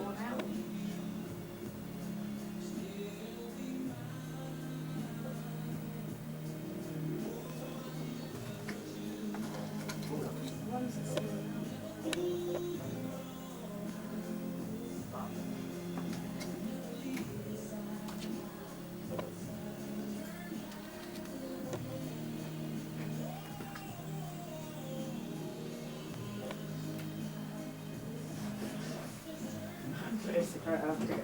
worn out. One's the same. Cigarette after it.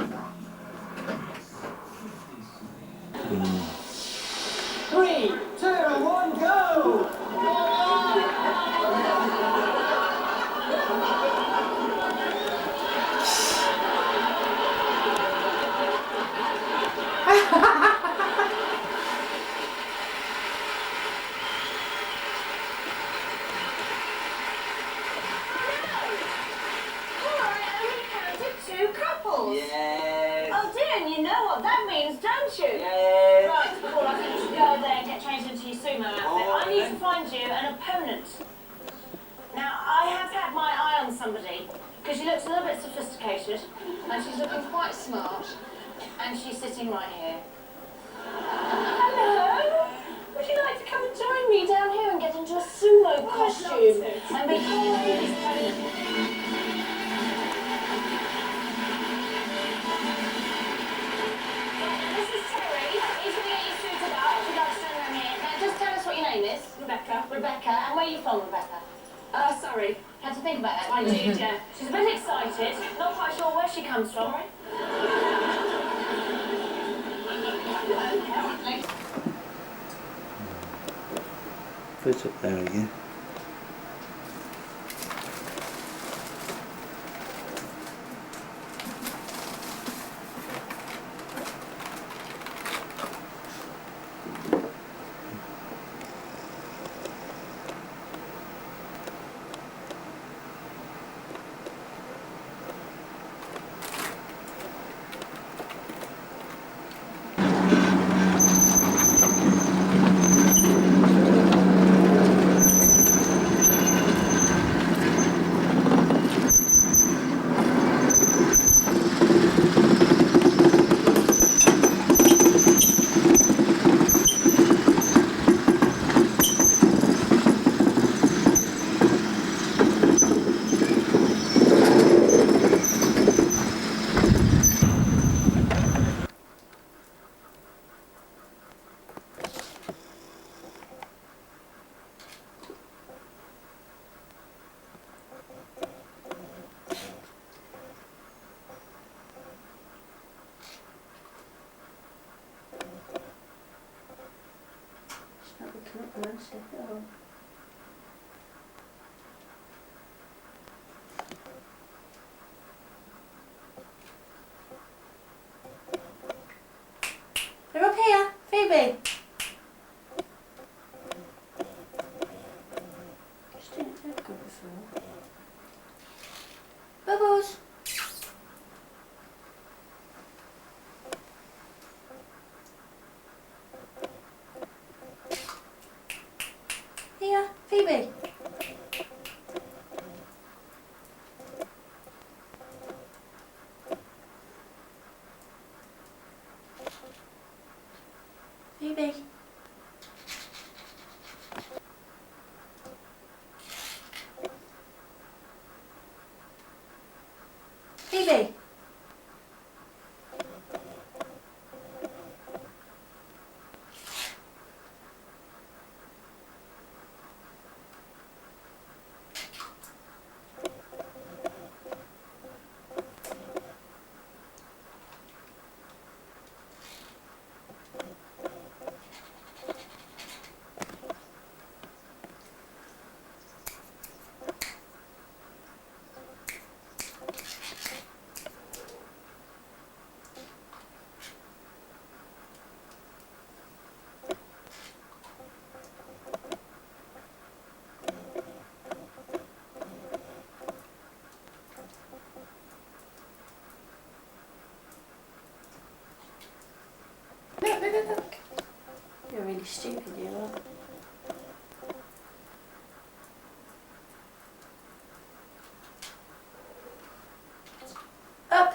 3, 2, 1, go! Yes. Oh dear, and you know what that means, don't you? Yes. Right, Paul, I think you should go there and get changed into your sumo outfit. Oh, I need okay. to find you an opponent. Now, I have had my eye on somebody, because she looks a little bit sophisticated, and she's looking quite smart, and she's sitting right here. Hello? Would you like to come and join me down here and get into a sumo costume? And be Rebecca, and where are you from, Rebecca? Sorry. Had to think about that. I did, yeah. She's a bit excited, not quite sure where she comes from. Put it there again. They're up here, Phoebe. Just didn't have good before. Bubbles. Here, Phoebe. Phoebe. Phoebe. Look. You're really stupid, you are. Up.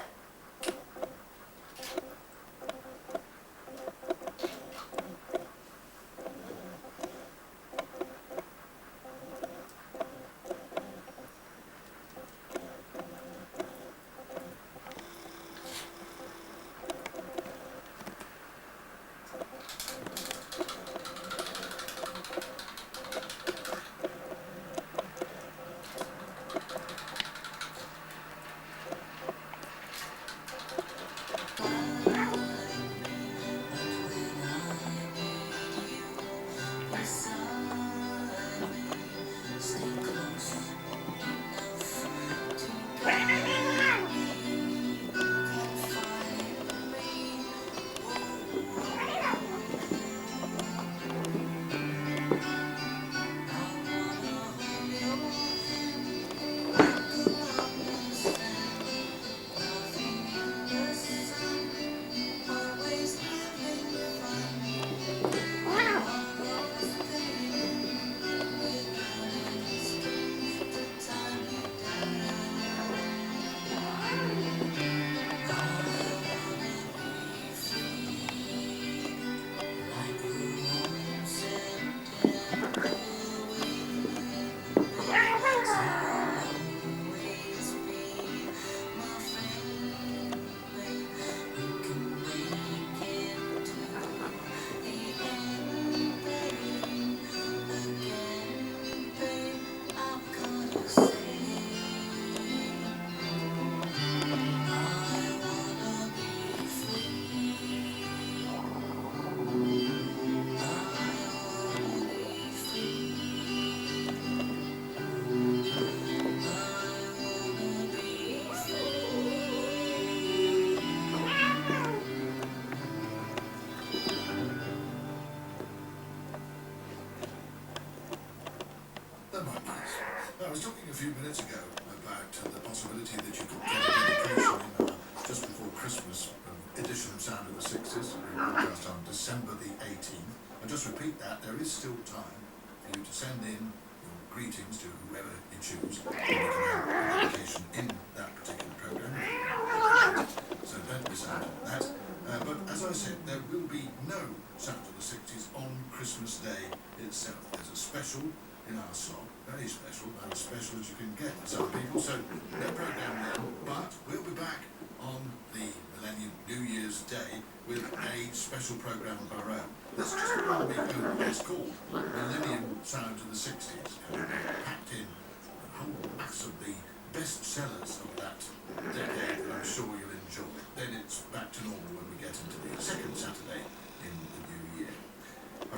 I was talking a few minutes ago about the possibility that you could get a dedication in our just before Christmas edition of Sound of the 60s, broadcast on December the 18th. And just repeat that, there is still time for you to send in your greetings to whoever you choose, and you can have a dedication in that particular programme. So don't miss out on that. But as I said, there will be no Sound of the 60s on Christmas Day itself. There's a special in our slot, very special, about as special as you can get for some people. So no programme then, but we'll be back on the Millennium New Year's Day with a special programme of our own. There's just a 1 week old. It's called Millennium Sound of the 60s. Packed in a whole mass of the best sellers of that decade that I'm sure you'll enjoy. Then it's back to normal when we get into the second Saturday in the new year.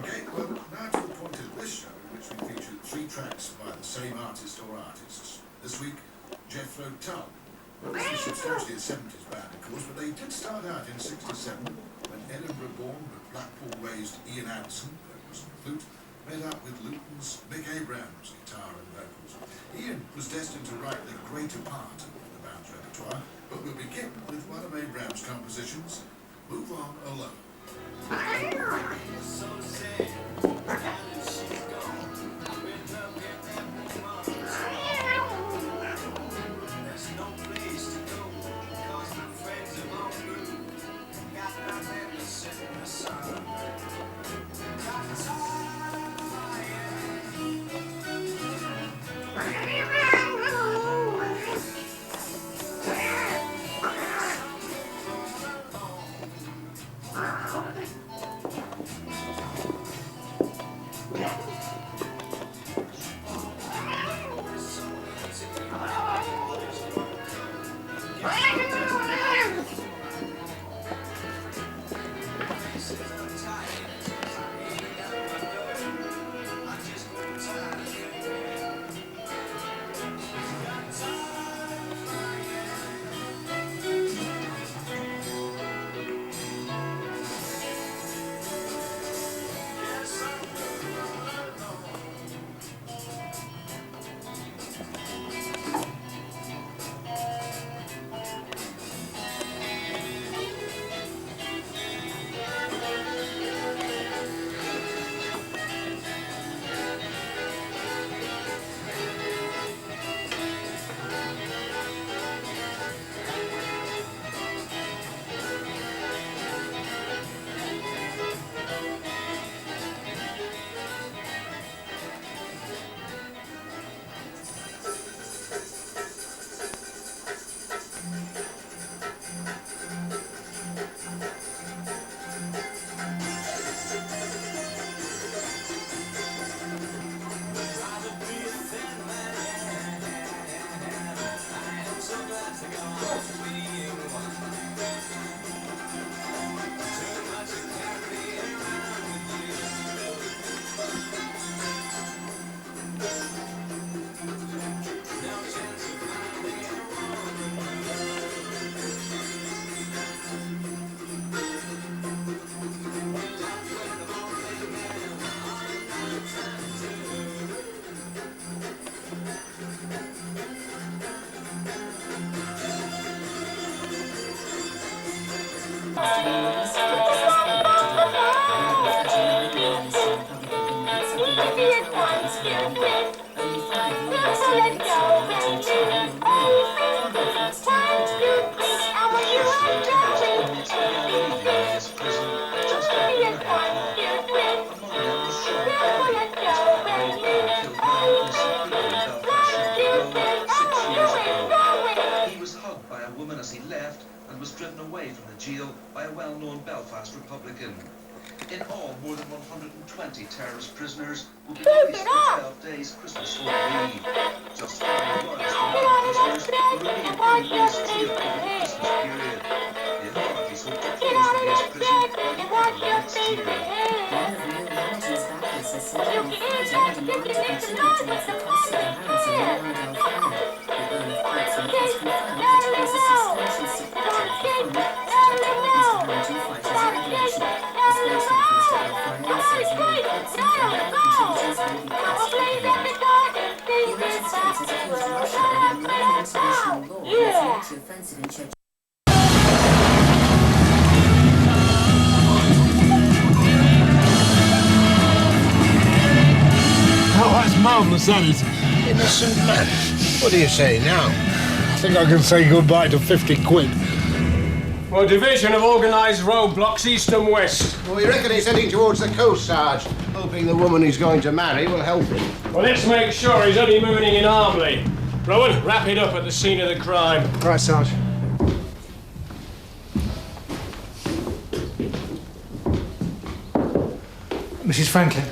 Okay, well, now to the point of this show, in which we featured 3 tracks by the same artist or artists. This week, Jethro Tull. Well, this was substantially a 70s band, of course, but they did start out in '67 when Edinburgh-born but Blackpool-raised Ian Anderson, vocals and flute, met up with Luton's Mick Abrams, guitar and vocals. Ian was destined to write the greater part of the band's repertoire, but we'll begin with one of Abrams' compositions, Move On Alone. In all, more than 120 terrorist prisoners will be released for 12 days Christmas for leave. Just 4 months prisoners will remain in Louis jail over the Christmas period. The authorities hope to close Louis prison by the end of next year. One of Neil Ramage's backers has said on Friday demand to contribute towards the cost of the house in Arundel Fire. The Earl of Portsmouth has confirmed that he is a substantial supporter of the fund set up to help Mr. Hammond fight his immigration. A spokesman for Mr. Earl Fire says Neil Portsmouth and other contributors will be pressed for payment. The United States to offensive in church. Oh, that's marvellous, that is. Innocent man. What do you say now? I think I can say goodbye to 50 quid. Well, division of organised roadblocks east and west. Well, we reckon he's heading towards the coast, Sarge, hoping the woman he's going to marry will help him. Well, let's make sure he's only mooning in Armley. Rowan, wrap it up at the scene of the crime. Right, Sarge. Mrs. Franklin.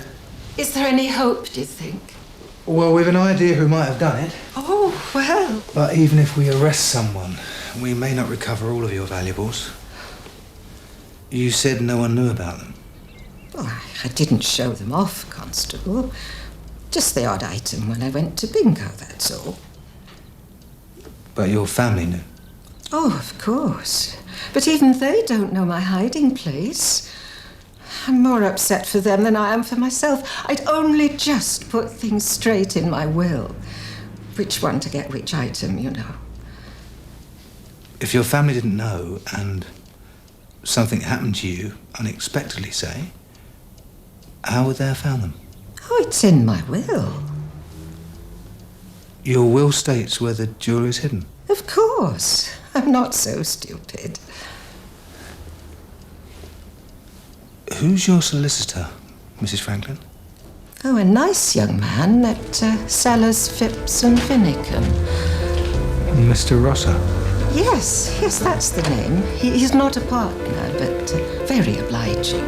Is there any hope, do you think? Well, we've an idea who might have done it. Oh, well. But even if we arrest someone, we may not recover all of your valuables. You said no one knew about them. Well, I didn't show them off, Constable. Just the odd item when I went to bingo, that's all. But your family knew. Oh, of course. But even they don't know my hiding place. I'm more upset for them than I am for myself. I'd only just put things straight in my will. Which one to get which item, you know. If your family didn't know and something happened to you unexpectedly, say, how would they have found them? Oh, it's in my will. Your will states where the jewellery is hidden. Of course. I'm not so stupid. Who's your solicitor, Mrs. Franklin? Oh, a nice young man at Sellers, Phipps and Finicum. Mr. Rosser? Yes, that's the name. He's not a partner, but very obliging.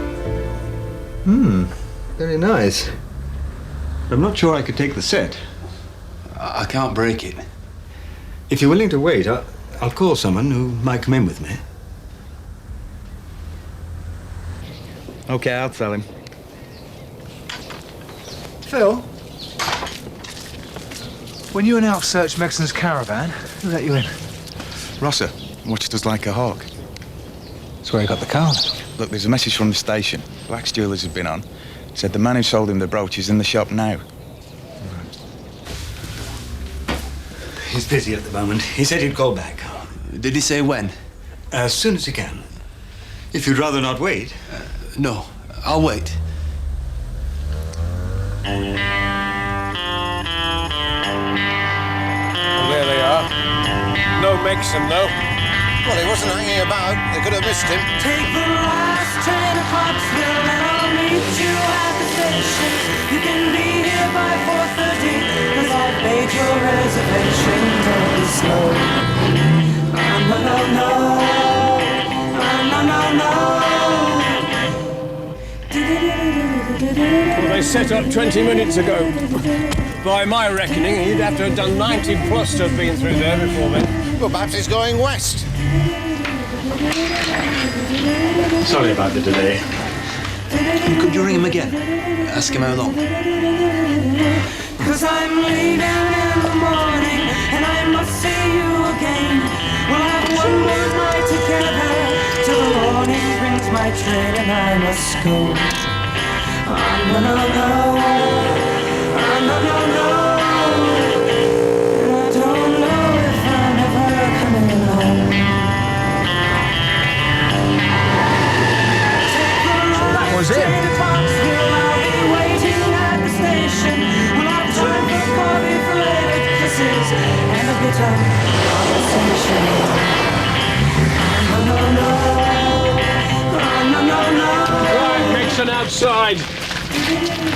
Very nice. I'm not sure I could take the set. I can't break it. If you're willing to wait, I'll call someone who might come in with me. Okay, I'll tell him. Phil? When you and Alf searched Megson's caravan, who let you in? Rosser watched us like a hawk. That's where he got the card. Look, there's a message from the station. Black's Jewellers has been on. Said the man who sold him the brooch is in the shop now. He's busy at the moment. He said he'd call back. Did he say when? As soon as he can. If you'd rather not wait. No, I'll wait. Well, there they are. No Megson, though. Well, he wasn't hanging about. They could have missed him. Take the last train to Pottsville and I'll meet you at the station. You can be here by 4:30 'cause I've made your reservation. Don't be slow. No, no, no. No, no, no. Well, they set up 20 minutes ago. By my reckoning, you'd have to have done 90 plus to have been through there before then. Well, perhaps he's going west. Sorry about the delay. Could you ring him again? Ask him how long. 'Cause I'm leaving in the morning and I must see you again. We'll have one more night together till the morning brings my train and I must go. No, no, no. No, no, no. And I don't know if I'm ever coming home. That was it. I'll be waiting at the station. We'll have time for coffee, flavored kisses, and a bit of conversation. No, no, no. No, no, no. Right, Megson outside.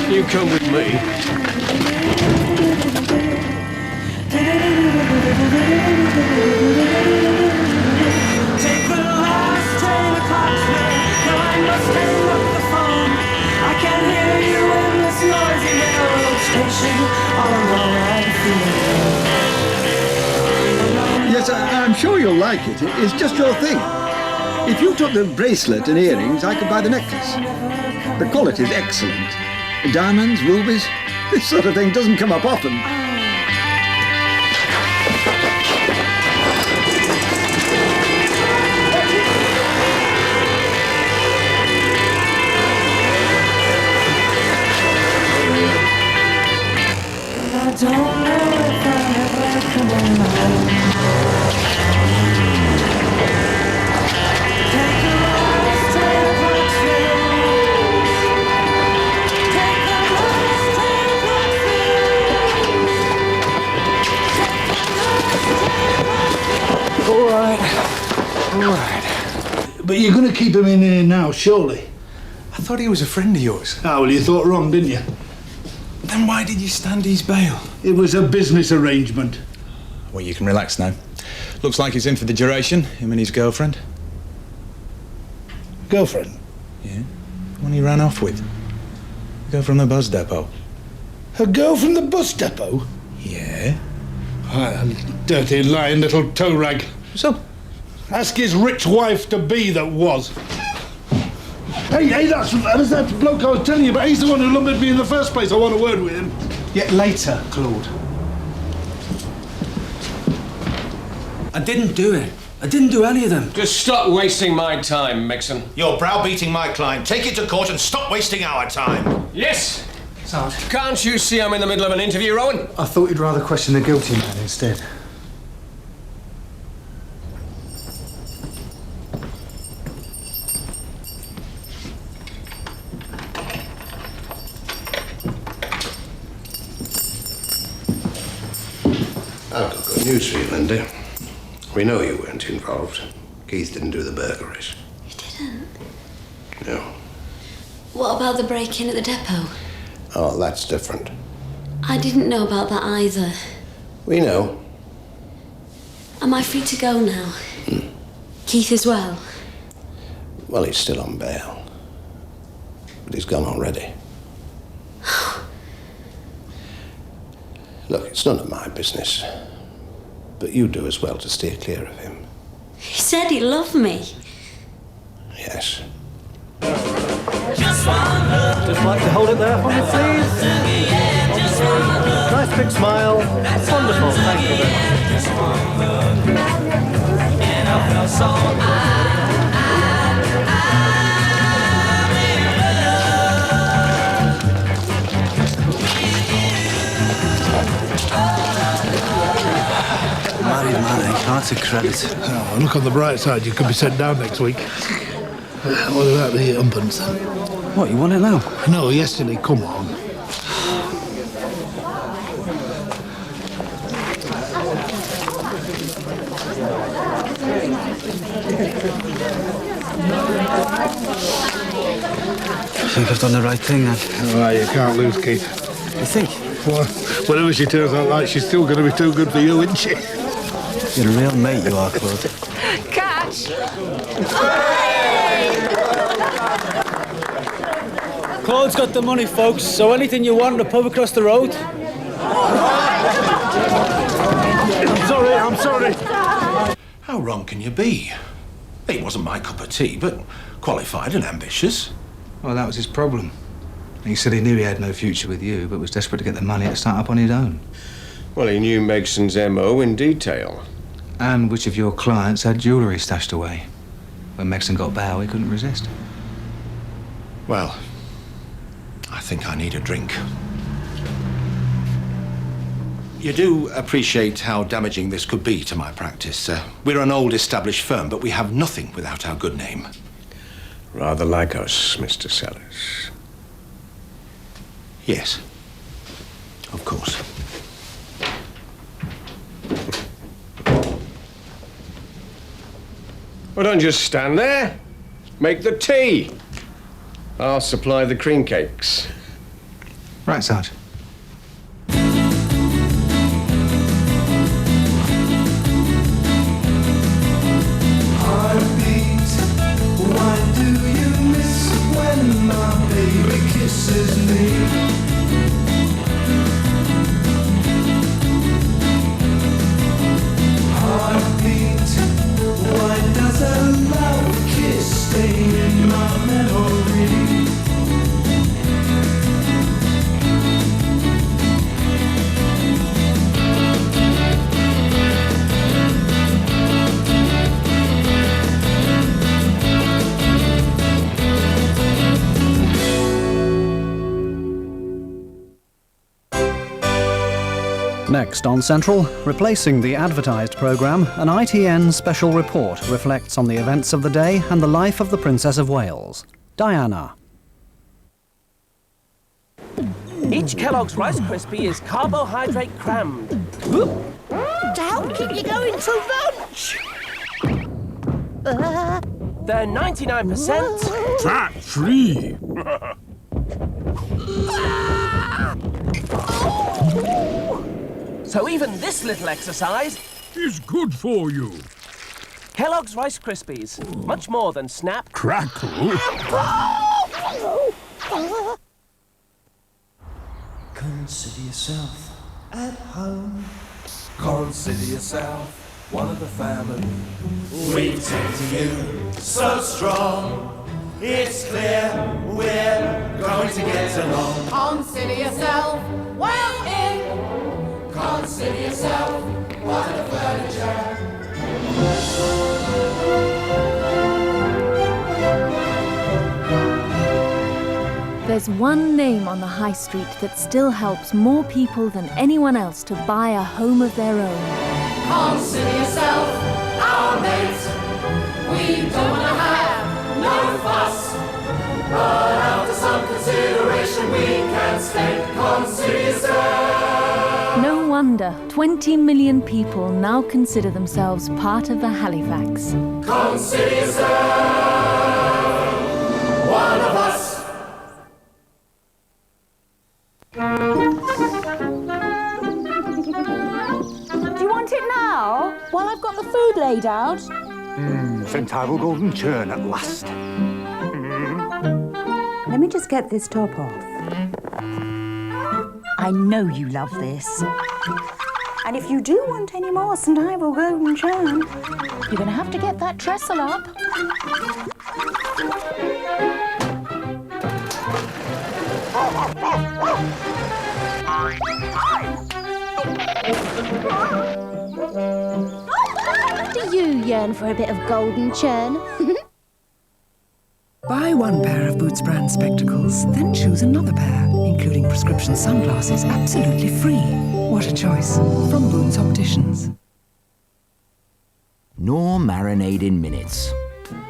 You come with me. Take the last train to Parsley. Now I must hang up the phone. I can hear you in this noisy railroad station. All alone I'm feeling. Yes, I'm sure you'll like it. It's just your thing. If you took the bracelet and earrings, I could buy the necklace. The quality is excellent. Diamonds, rubies, this sort of thing doesn't come up often. I don't know if I'm ever coming home. But you're going to keep him in here now, surely? I thought he was a friend of yours. Ah, well, you thought wrong, didn't you? Then why did you stand his bail? It was a business arrangement. Well, you can relax now. Looks like he's in for the duration, him and his girlfriend. Girlfriend? Yeah, the one he ran off with. The girl from the bus depot. A girl from the bus depot? Yeah. Ah, dirty, lying little toe rag. So? Ask his rich wife-to-be that was. Hey, that's that bloke I was telling you about. He's the one who lumbered me in the first place. I want a word with him. Yet later, Claude. I didn't do it. I didn't do any of them. Just stop wasting my time, Mixon. You're browbeating my client. Take it to court and stop wasting our time. Yes! Sarge. Can't you see I'm in the middle of an interview, Rowan? I thought you'd rather question the guilty man instead. I've got good news for you, Linda. We know you weren't involved. Keith didn't do the burglaries. You didn't? No. What about the break-in at the depot? Oh, that's different. I didn't know about that either. We know. Am I free to go now? Keith as well? Well, he's still on bail. But he's gone already. Look, it's none of my business. But you do as well to steer clear of him. He said he loved me. Yes. Just like to hold it there for me, please. Nice big smile. Wonderful. Thank you very Married man, that's a credit. Oh, look on the bright side. You could be sent down next week. What about the umpens? What, you want it now? No, yesterday. Come on. I think I've done the right thing, then. All right, you can't lose, Keith. You think? Well, whatever she turns out like, she's still going to be too good for you, isn't she? You're a real mate, you are, Claude. Catch! Claude's got the money, folks, so anything you want in the pub across the road. I'm sorry. How wrong can you be? He wasn't my cup of tea, but qualified and ambitious. Well, that was his problem. He said he knew he had no future with you, but was desperate to get the money to start up on his own. Well, he knew Megson's MO in detail. And which of your clients had jewellery stashed away? When Megson got bail, he couldn't resist. Well, I think I need a drink. You do appreciate how damaging this could be to my practice. We're an old established firm, but we have nothing without our good name. Rather like us, Mr. Sellers. Yes, of course. Well, don't just stand there. Make the tea. I'll supply the cream cakes. Right, Sarge. Next on Central, replacing the advertised programme, an ITN special report reflects on the events of the day and the life of the Princess of Wales. Diana. Each Kellogg's Rice Krispie is carbohydrate crammed. To help keep you going through lunch. They're 99%. Track 3. So even this little exercise is good for you. Kellogg's Rice Krispies. Much more than snap, crackle. Consider yourself at home. Consider yourself one of the family. We've taken you so strong. It's clear we're going to get along. Consider yourself well in. Consider yourself one of the furniture. There's one name on the high street that still helps more people than anyone else to buy a home of their own. Consider yourself our mate. We don't want to have no fuss, but after some consideration we can state. Consider yourself. No wonder 20 million people now consider themselves part of the Halifax. Consider yourself one of us. Do you want it now? While I've got the food laid out? Think I will golden churn at last. Let me just get this top off. I know you love this. And if you do want any more St. Ivel golden churn, you're going to have to get that trestle up. Do you yearn for a bit of golden churn? Buy one pair of Boots brand spectacles, then choose another pair, including prescription sunglasses, absolutely free. What a choice. From Boots Opticians. Knorr marinade in minutes.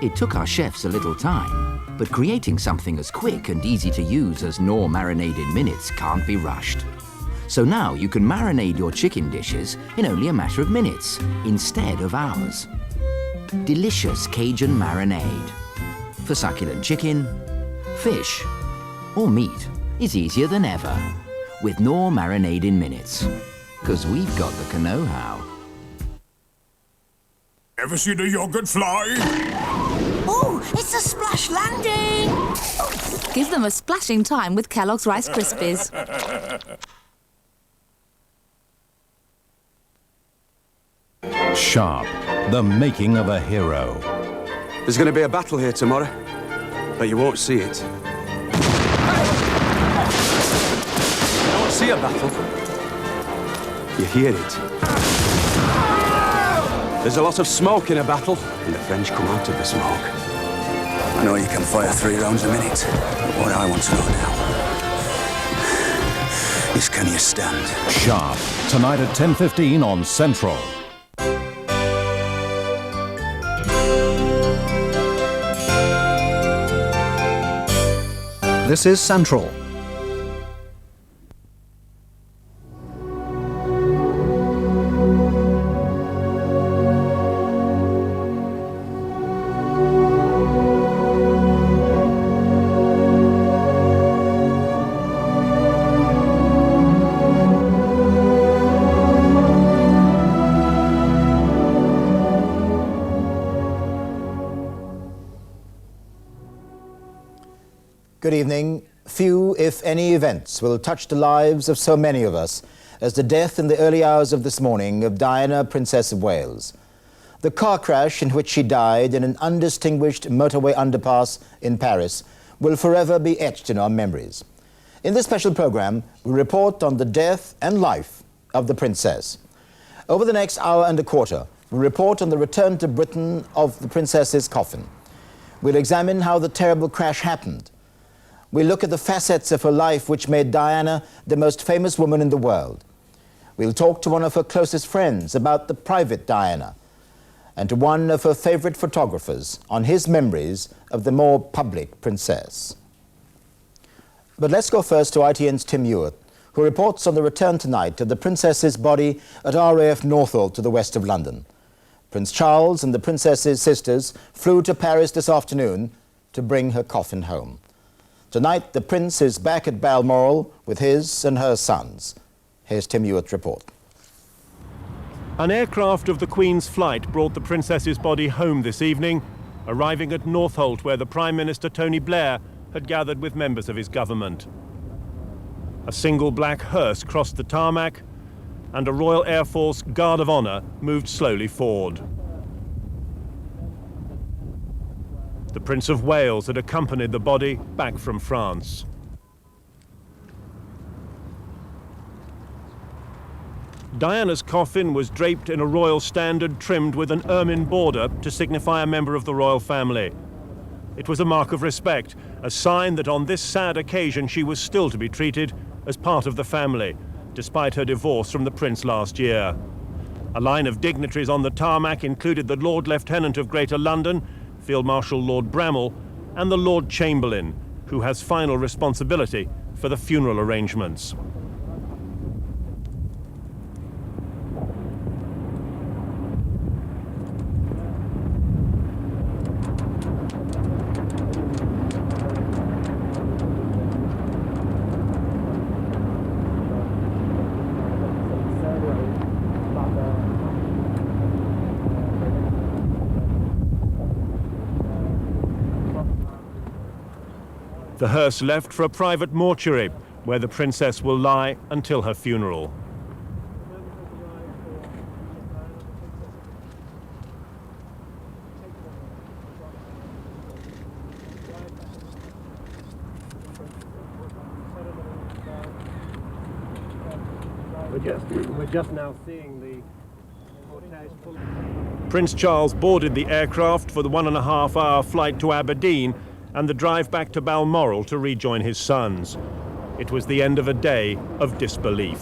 It took our chefs a little time, but creating something as quick and easy to use as Knorr marinade in minutes can't be rushed. So now you can marinate your chicken dishes in only a matter of minutes, instead of hours. Delicious Cajun marinade. For succulent chicken, fish, or meat is easier than ever with Knorr marinade in minutes. Because we've got the know-how. Ever seen a yogurt fly? Oh, it's a splash landing! Give them a splashing time with Kellogg's Rice Krispies. Sharp, the making of a hero. There's going to be a battle here tomorrow, but you won't see it. You don't see a battle. You hear it. There's a lot of smoke in a battle, and the French come out of the smoke. I know you can fire 3 rounds a minute, but what I want to know now is, can you stand? Sharp, tonight at 10:15 on Central. This is Central. Good evening. Few, if any, events will touch the lives of so many of us as the death in the early hours of this morning of Diana, Princess of Wales. The car crash in which she died in an undistinguished motorway underpass in Paris will forever be etched in our memories. In this special program, we report on the death and life of the princess. Over the next hour and a quarter, we report on the return to Britain of the princess's coffin. We'll examine how the terrible crash happened. We'll look at the facets of her life which made Diana the most famous woman in the world. We'll talk to one of her closest friends about the private Diana, and to one of her favorite photographers on his memories of the more public princess. But let's go first to ITN's Tim Ewart, who reports on the return tonight of the princess's body at RAF Northolt to the west of London. Prince Charles and the princess's sisters flew to Paris this afternoon to bring her coffin home. Tonight, the prince is back at Balmoral with his and her sons. Here's Tim Hewitt's report. An aircraft of the Queen's flight brought the princess's body home this evening, arriving at Northolt, where the Prime Minister Tony Blair had gathered with members of his government. A single black hearse crossed the tarmac, and a Royal Air Force Guard of Honour moved slowly forward. The Prince of Wales had accompanied the body back from France. Diana's coffin was draped in a royal standard trimmed with an ermine border to signify a member of the royal family. It was a mark of respect, a sign that on this sad occasion she was still to be treated as part of the family, despite her divorce from the prince last year. A line of dignitaries on the tarmac included the Lord Lieutenant of Greater London, Field Marshal Lord Bramall, and the Lord Chamberlain, who has final responsibility for the funeral arrangements. The hearse left for a private mortuary, where the princess will lie until her funeral. We're just now seeing the Prince Charles boarded the aircraft for the 1.5-hour flight to Aberdeen and the drive back to Balmoral to rejoin his sons. It was the end of a day of disbelief.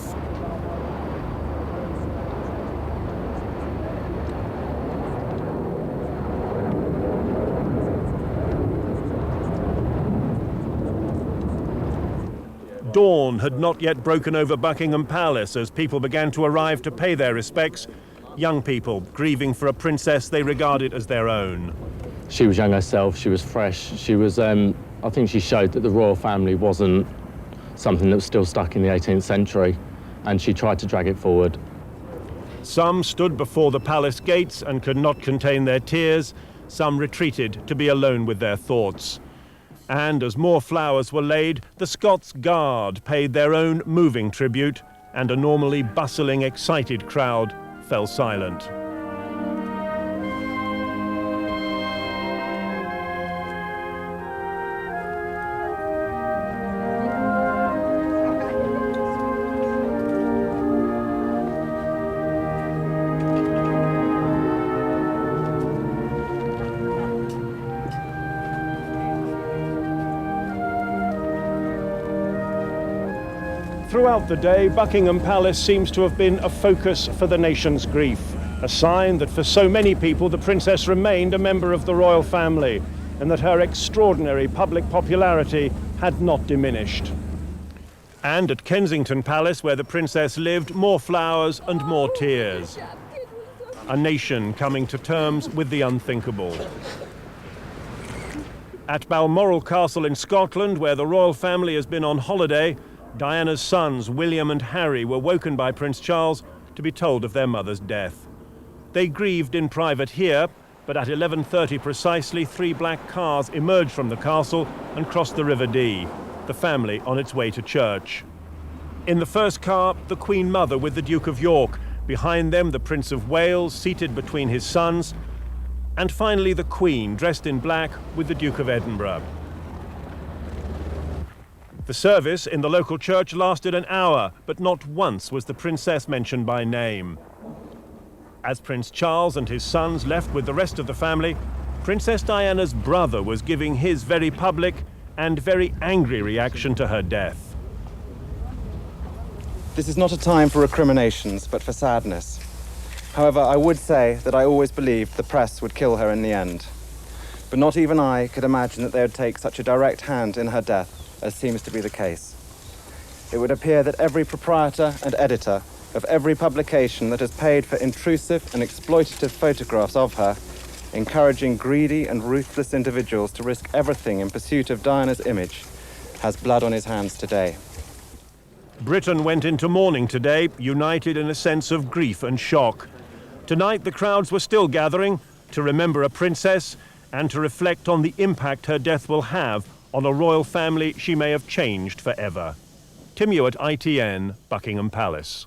Dawn had not yet broken over Buckingham Palace as people began to arrive to pay their respects, young people grieving for a princess they regarded as their own. She was young herself, she was fresh, she was, I think she showed that the royal family wasn't something that was still stuck in the 18th century, and she tried to drag it forward. Some stood before the palace gates and could not contain their tears, some retreated to be alone with their thoughts. And as more flowers were laid, the Scots Guard paid their own moving tribute, and a normally bustling, excited crowd fell silent. Throughout the day, Buckingham Palace seems to have been a focus for the nation's grief, a sign that for so many people the princess remained a member of the royal family and that her extraordinary public popularity had not diminished. And at Kensington Palace, where the princess lived, more flowers and more tears. A nation coming to terms with the unthinkable. At Balmoral Castle in Scotland, where the royal family has been on holiday, Diana's sons, William and Harry, were woken by Prince Charles to be told of their mother's death. They grieved in private here, but at 11:30 precisely, 3 black cars emerged from the castle and crossed the River Dee, the family on its way to church. In the first car, the Queen Mother with the Duke of York, behind them the Prince of Wales seated between his sons, and finally the Queen, dressed in black, with the Duke of Edinburgh. The service in the local church lasted an hour, but not once was the princess mentioned by name. As Prince Charles and his sons left with the rest of the family, Princess Diana's brother was giving his very public and very angry reaction to her death. This is not a time for recriminations, but for sadness. However, I would say that I always believed the press would kill her in the end. But not even I could imagine that they would take such a direct hand in her death, as seems to be the case. It would appear that every proprietor and editor of every publication that has paid for intrusive and exploitative photographs of her, encouraging greedy and ruthless individuals to risk everything in pursuit of Diana's image, has blood on his hands today. Britain went into mourning today, united in a sense of grief and shock. Tonight, the crowds were still gathering to remember a princess and to reflect on the impact her death will have on a royal family she may have changed forever. Tim Ewart, ITN, Buckingham Palace.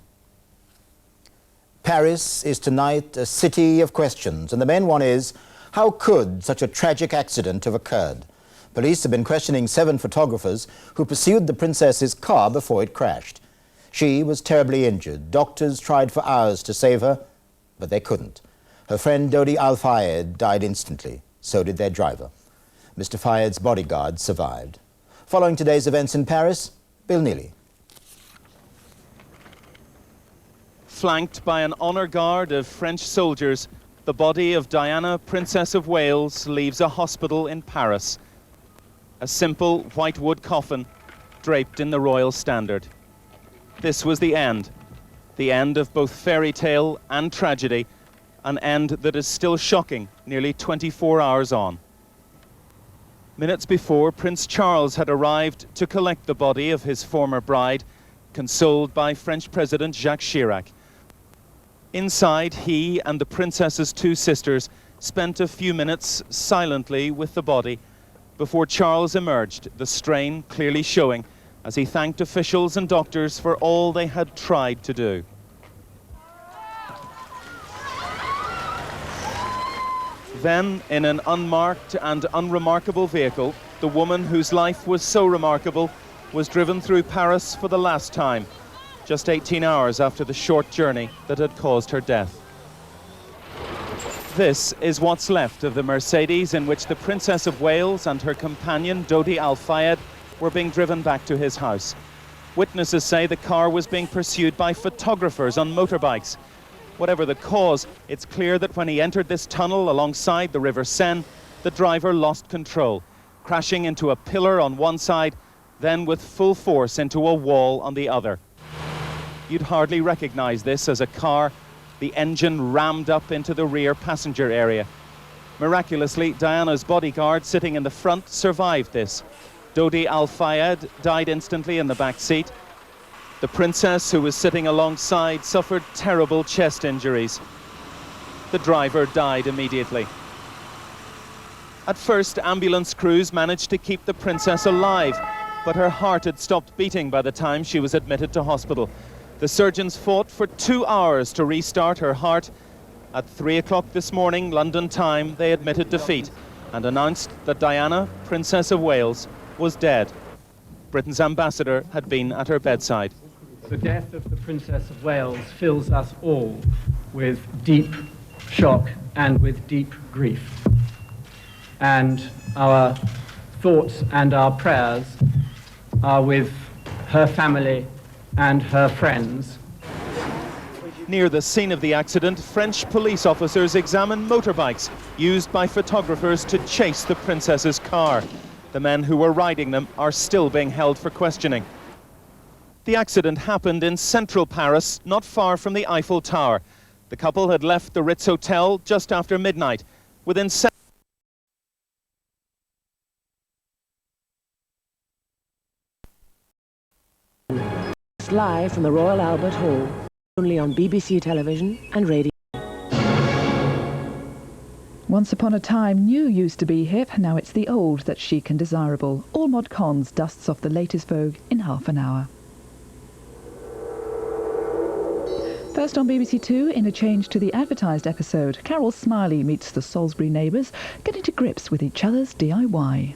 Paris is tonight a city of questions, and the main one is, how could such a tragic accident have occurred? Police have been questioning 7 photographers who pursued the princess's car before it crashed. She was terribly injured. Doctors tried for hours to save her, but they couldn't. Her friend Dodi Al-Fayed died instantly. So did their driver. Mr. Fayed's bodyguard survived. Following today's events in Paris, Bill Neely. Flanked by an honour guard of French soldiers, the body of Diana, Princess of Wales, leaves a hospital in Paris. A simple white wood coffin draped in the royal standard. This was the end of both fairy tale and tragedy, an end that is still shocking nearly 24 hours on. Minutes before, Prince Charles had arrived to collect the body of his former bride, consoled by French President Jacques Chirac. Inside, he and the princess's 2 sisters spent a few minutes silently with the body before Charles emerged, the strain clearly showing as he thanked officials and doctors for all they had tried to do. Then, in an unmarked and unremarkable vehicle, the woman whose life was so remarkable was driven through Paris for the last time, just 18 hours after the short journey that had caused her death. This is what's left of the Mercedes in which the Princess of Wales and her companion Dodi Al-Fayed were being driven back to his house. Witnesses say the car was being pursued by photographers on motorbikes. Whatever the cause, it's clear that when he entered this tunnel alongside the River Seine, the driver lost control, crashing into a pillar on one side, then with full force into a wall on the other. You'd hardly recognize this as a car, the engine rammed up into the rear passenger area. Miraculously, Diana's bodyguard sitting in the front survived this. Dodi Al-Fayed died instantly in the back seat. The princess, who was sitting alongside, suffered terrible chest injuries. The driver died immediately. At first, ambulance crews managed to keep the princess alive, but her heart had stopped beating by the time she was admitted to hospital. The surgeons fought for 2 hours to restart her heart. At 3 o'clock this morning, London time, they admitted defeat and announced that Diana, Princess of Wales, was dead. Britain's ambassador had been at her bedside. The death of the Princess of Wales fills us all with deep shock and with deep grief. And our thoughts and our prayers are with her family and her friends. Near the scene of the accident, French police officers examined motorbikes used by photographers to chase the princess's car. The men who were riding them are still being held for questioning. The accident happened in central Paris, not far from the Eiffel Tower. The couple had left the Ritz Hotel just after midnight. Within live from the Royal Albert Hall, only on BBC television and radio. Once upon a time, new used to be hip, now it's the old that's chic and desirable. All Mod Cons dusts off the latest vogue in half an hour. First on BBC Two, in a change to the advertised episode, Carol Smiley meets the Salisbury neighbours, getting to grips with each other's DIY.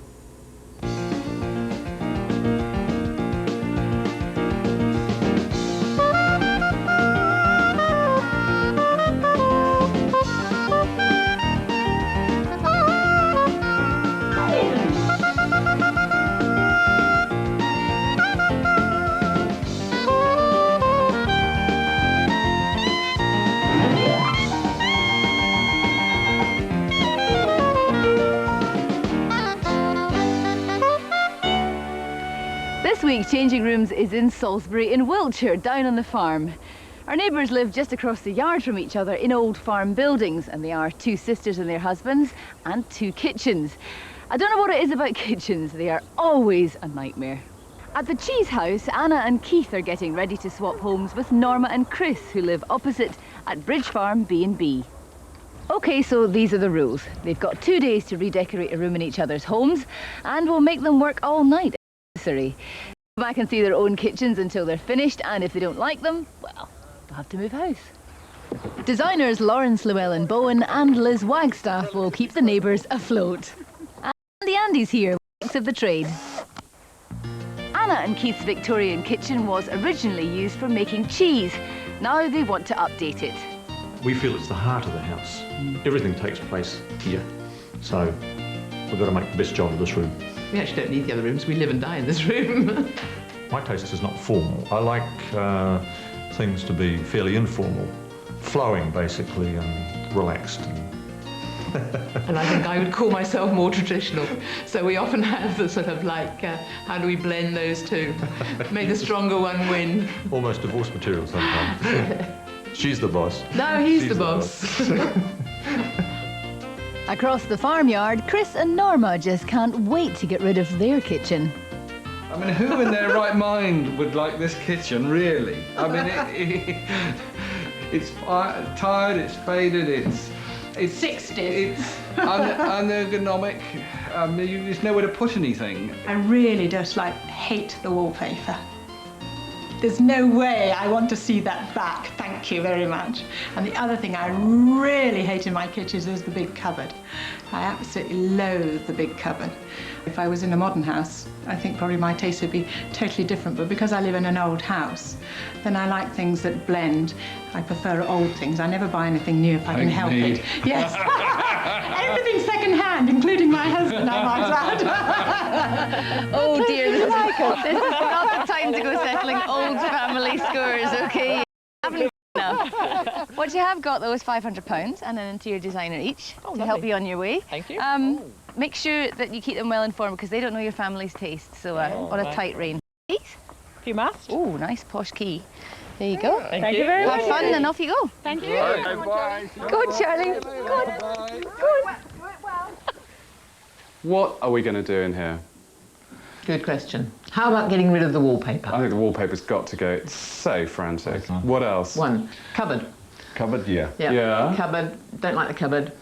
This week, Changing Rooms is in Salisbury in Wiltshire, down on the farm. Our neighbours live just across the yard from each other in old farm buildings, and they are 2 sisters and their husbands and 2 kitchens. I don't know what it is about kitchens, they are always a nightmare. At the cheese house, Anna and Keith are getting ready to swap homes with Norma and Chris, who live opposite at Bridge Farm B&B. OK, so these are the rules. They've got 2 days to redecorate a room in each other's homes, and we'll make them work all night if necessary. Go back and see their own kitchens until they're finished, and if they don't like them, well, they'll have to move house. Designers Lawrence Llewellyn-Bowen and Liz Wagstaff will keep the neighbours afloat. And Andy's here, of the trade. Anna and Keith's Victorian kitchen was originally used for making cheese. Now they want to update it. We feel it's the heart of the house. Everything takes place here. So we've got to make the best job of this room. We actually don't need the other rooms. We live and die in this room. My taste is not formal. I like things to be fairly informal, flowing basically, and relaxed. And I think I would call myself more traditional. So we often have the sort of like, how do we blend those two? May the stronger one win. Almost divorce material sometimes. She's the boss. No, he's the boss. Across the farmyard, Chris and Norma just can't wait to get rid of their kitchen. I mean, who in their right mind would like this kitchen, really? I mean, it's tired, it's faded, it's 60s. It's unergonomic. There's nowhere to put anything. I really just hate the wallpaper. There's no way I want to see that back. Thank you very much. And the other thing I really hate in my kitchen is the big cupboard. I absolutely loathe the big cupboard. If I was in a modern house, I think probably my taste would be totally different. But because I live in an old house, then I like things that blend. I prefer old things. I never buy anything new if I can help it. Yes. Everything second-hand, including my husband, I might add. Oh dear, this is not the time to go settling old family scores, OK? Haven't enough. What you have got, though, is £500 and an interior designer each to help you on your way. Thank you. Make sure that you keep them well informed because they don't know your family's taste, so on a tight rein. Keys? You must. Oh, nice posh key. There you go. Thank you very much. Have fun and off you go. Thank you. Bye. Go on, Charlie. Go on. Go on. What are we going to do in here? Good question. How about getting rid of the wallpaper? I think the wallpaper's got to go. It's so frantic. What else? One, cupboard. Cupboard, yeah. Yeah. Cupboard. Don't like the cupboard.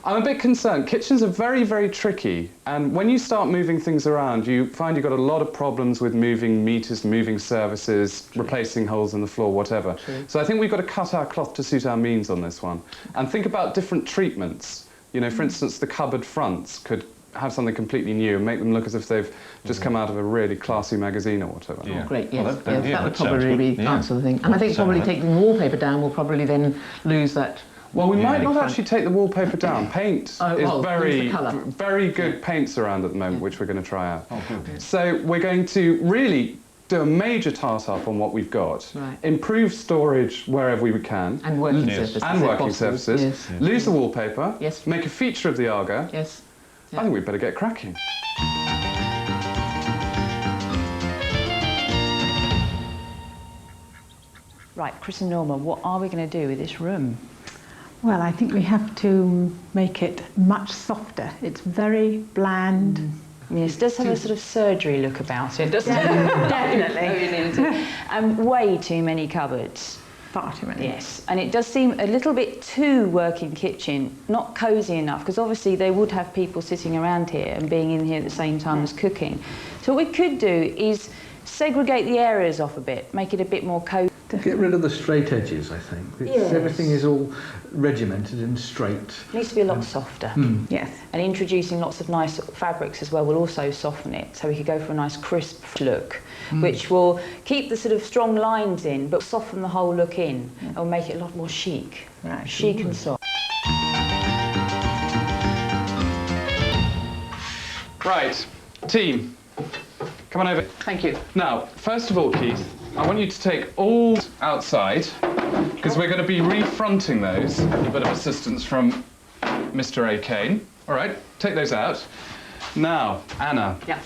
I'm a bit concerned. Kitchens are very, very tricky, and when you start moving things around, you find you've got a lot of problems with moving meters, moving services, replacing holes in the floor, whatever. So I think we've got to cut our cloth to suit our means on this one, and think about different treatments. You know, for instance, the cupboard fronts could have something completely new and make them look as if they've just come out of a really classy magazine or whatever. Oh, great, yes. That would probably be answer the thing. And I think probably taking the wallpaper down will probably then lose that. Well, we might not actually take the wallpaper down. Paint is the very good paints around at the moment, which we're going to try out. So we're going to really do a major tart-up on what we've got, improve storage wherever we can. And working surfaces. And working surfaces. Lose the wallpaper. Yes. Make a feature of the Arga. Yes. I think we'd better get cracking. Right, Chris and Norma, what are we going to do with this room? Well, I think we have to make it much softer. It's very bland. Yes, it does have a sort of surgery look about it, doesn't it? Definitely. Way too many cupboards. Far too many. Yes, and it does seem a little bit too working kitchen, not cosy enough, because obviously they would have people sitting around here and being in here at the same time as cooking. So what we could do is segregate the areas off a bit, make it a bit more cosy. Get rid of the straight edges, I think. Yes. Everything is all regimented and straight. It needs to be a lot softer. Yes. And introducing lots of nice fabrics as well will also soften it. So we could go for a nice crisp look, which will keep the sort of strong lines in, but soften the whole look in and will make it a lot more chic. Right. Chic and soft. Right, team, come on over. Thank you. Now, first of all, Keith, I want you to take all outside, because we're going to be refronting those. A bit of assistance from Mr. A. Kane. All right, take those out. Now, Anna. Yeah.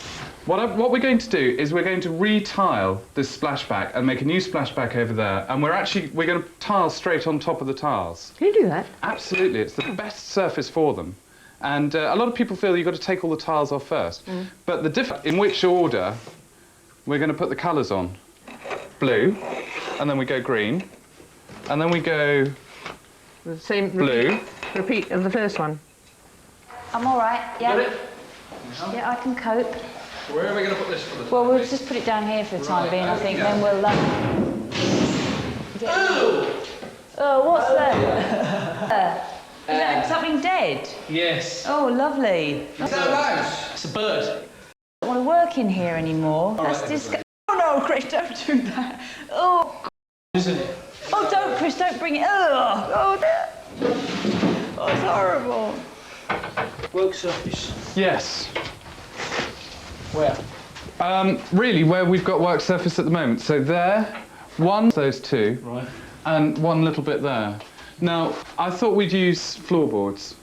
What we're going to do is we're going to re-tile this splashback and make a new splashback over there, and we're going to tile straight on top of the tiles. Can you do that? Absolutely, it's the best surface for them. And a lot of people feel you've got to take all the tiles off first. But the difference in which order we're going to put the colours on. Blue, and then we go green, and then we go The same blue. Repeat of the first one. I'm all right, yeah. Yeah, I can cope. Where are we going to put this for the Well, we'll just put it down here for the time being, I think, then we'll... Oh, what's that? Is that something dead? Yes. Oh, lovely. Is that a mouse? It's a bird. I don't want to work in here anymore. That's disgusting. Oh, no, Chris, don't do that. Oh, Isn't it? oh, don't, Chris, don't bring it. Oh, oh, it's horrible. Work surface. Yes. Where? Really, where we've got work surface at the moment. So there, one of those two, Right. and one little bit there. Now, I thought we'd use floorboards.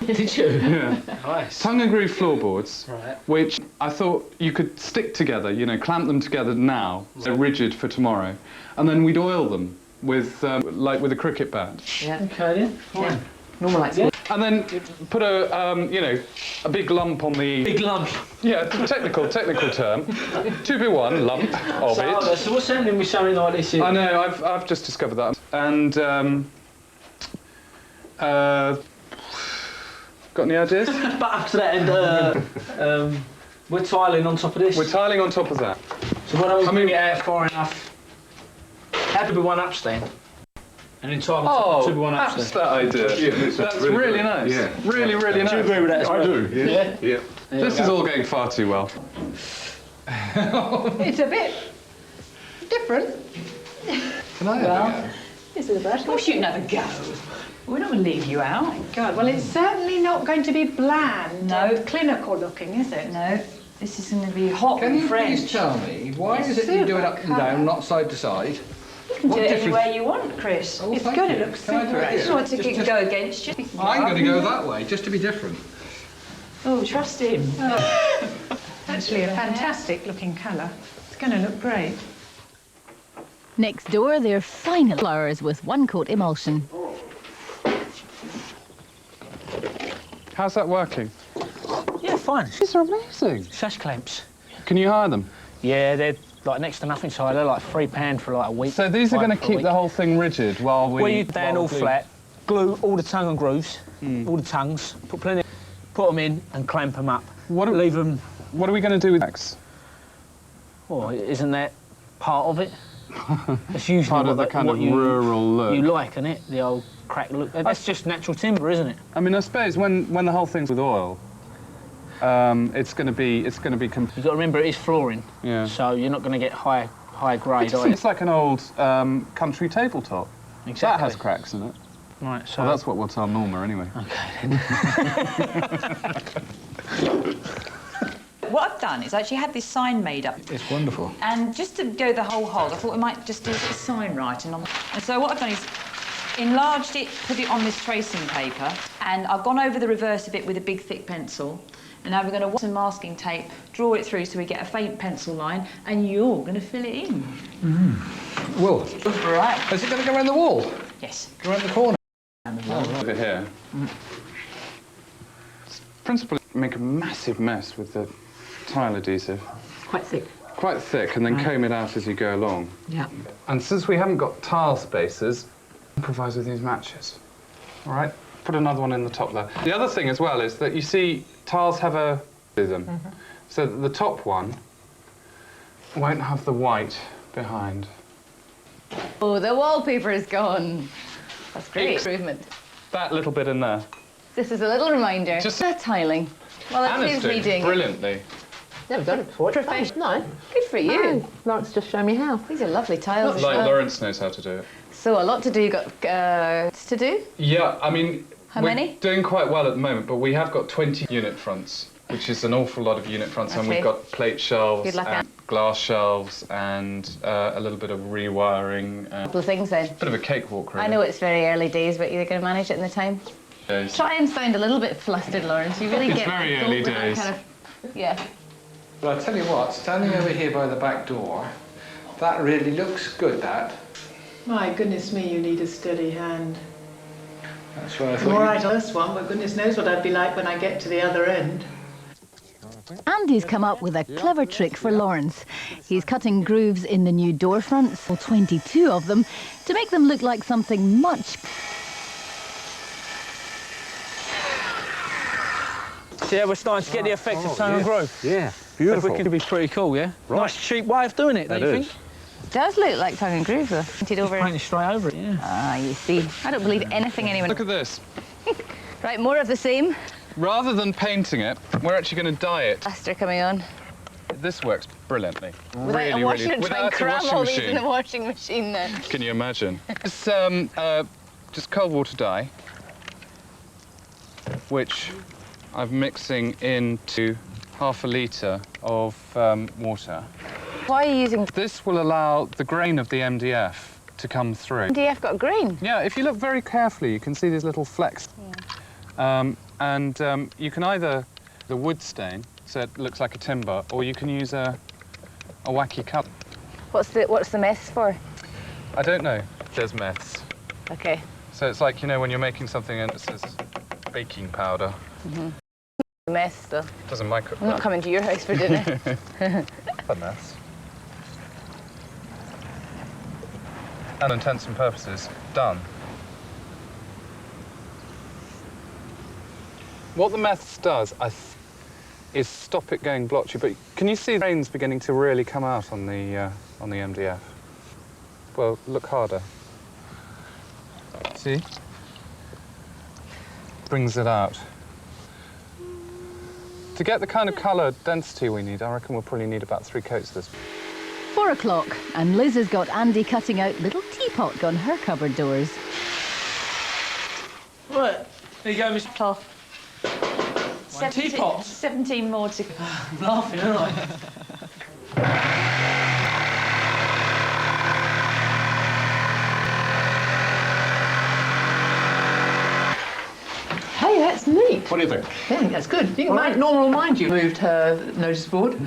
Did you? Yeah. Nice. Tongue and groove floorboards, Right. which I thought you could stick together, you know, clamp them together now, so rigid for tomorrow. And then we'd oil them with, like with a cricket bat. Yeah. Okay then. Fine. Yeah. Normal like And then put a, you know, a big lump on the... Big lump. Yeah, technical term. 2B1 lump of it. So what's happening with something like this? I know, I've just discovered that. And, got any ideas? But after that, and we're tiling on top of this. We're tiling on top of that. So why don't we bring it out far enough? Had to be one upstand. And then tile on top to be one upstand. That's that idea. Yeah, that's really nice. Yeah. Really, really nice. Do you agree with that as well? I do, yeah. Yeah. This is all going far too well. It's a bit different. Can I have a go? This is a brush. Of course you can have a go. We're not going to leave you out. Oh, God, well, it's certainly not going to be bland. No. And clinical looking, is it? No. This is going to be hot Can and you French. please tell me, why is it you do it up and down, not side to side? You can do it any way you want, Chris. Oh, It's thank good, you. it looks Can I do super, it actually. here? Just want to go against you. I'm going to go that way, just to be different. Oh, trust him. Actually, a fantastic looking colour. It's going to look great. Next door, they're final flowers with one coat emulsion. How's that working? Yeah, fine. These are amazing. Sash clamps. Can you hire them? Yeah, they're like next to nothing, so they're like £3 for like a week. So these are going to for a keep week. the whole thing rigid while we... Well, you down all flat, glue all the tongue and grooves, all the tongues, put them in and clamp them up. Leave them... What are we going to do with next? Well, isn't that part of it? It's usually part of the kind of rural look. You like, isn't it? The old crack look. That's just natural timber, isn't it? I mean, I suppose when the whole thing's with oil, it's going to be. You've got to remember it is flooring. Yeah. So you're not going to get high grade. It's like an old country tabletop. Exactly. That has cracks in it. Right. So well, that's what we'll tell Norma anyway. Okay. What I've done is actually had this sign made up. It's wonderful. And just to go the whole hog, I thought we might just do a sign writing on. And so what I've done is enlarged it, put it on this tracing paper, and I've gone over the reverse of it with a big thick pencil. And now we're going to wax some masking tape, draw it through so we get a faint pencil line, and you're going to fill it in. Well, right. Is it going to go around the wall? Yes. Go around the corner? Over here. Principally, make a massive mess with the tile adhesive. Quite thick. Quite thick, and then comb it out as you go along. Yeah. And since we haven't got tile spacers, improvise with these matches. All right? Put another one in the top there. The other thing as well is that you see tiles have a rhythm. So that the top one won't have the white behind. Oh, the wallpaper is gone. That's great improvement. That little bit in there. This is a little reminder. Just tiling. Well, Anna's it is me doing it. brilliantly. Never done it before. Professional. No. Good for you. Lawrence just showed me how. These are lovely tiles. Like Lawrence knows how to do it. So a lot to do. You got to do? Yeah, I mean, How we're many? doing quite well at the moment, but we have got 20 unit fronts, which is an awful lot of unit fronts, and Okay. we've got plate shelves Good luck, and glass shelves and a little bit of rewiring. A couple of things then. Bit of a cakewalk, really. I know it's very early days, but you're going to manage it in the time. Days. Try and sound a little bit flustered, Lawrence. You really It's get very go early with that days. kind of Yeah. Well, I'll tell you what, standing over here by the back door, that really looks good, that. My goodness me, you need a steady hand. That's what I I'm thought. all right on this one, but goodness knows what I'd be like when I get to the other end. Andy's come up with a clever trick for Lawrence. He's cutting grooves in the new door fronts, 22 of them, to make them look like something much... Yeah, we're starting to get the effect of tongue and groove. Yeah, beautiful. It could be pretty cool, yeah? Right. Nice, cheap way of doing it, don't you think? It does look like tongue and groove, though. Painted over. Painted straight over it, yeah. Ah, you see. I don't believe anything anyone... Look at this. Right, more of the same. Rather than painting it, we're actually going to dye it. Plaster coming on. This works brilliantly. Without really, a washing really. and try and Without a cram washing all these machine. in the washing machine then. Can you imagine? It's just cold water dye, which I'm mixing into half a litre of water. Why are you using... This will allow the grain of the MDF to come through. MDF got grain? Yeah, if you look very carefully, you can see these little flecks. Yeah. You can either the wood stain, so it looks like a timber, or you can use a wacky colour. What's the mess for? I don't know. There's meths. Okay. So it's like, you know, when you're making something and it says baking powder. Mm-hmm. The mess stuff. Doesn't micro. I'm not coming to your house for dinner. For mess. And intents and purposes, done. What the meths does, is stop it going blotchy. But can you see the grains beginning to really come out on the MDF? Well, look harder. See? Brings it out. To get the kind of colour density we need, I reckon we'll probably need about 3 coats of this. 4 o'clock, and Liz has got Andy cutting out little teapot on her cupboard doors. Right, there you go, Mr. Clough. 17, 17 more to... I'm laughing, aren't I? Hey, that's neat. What do you think? I think that's good. You can normal mind you moved her notice board.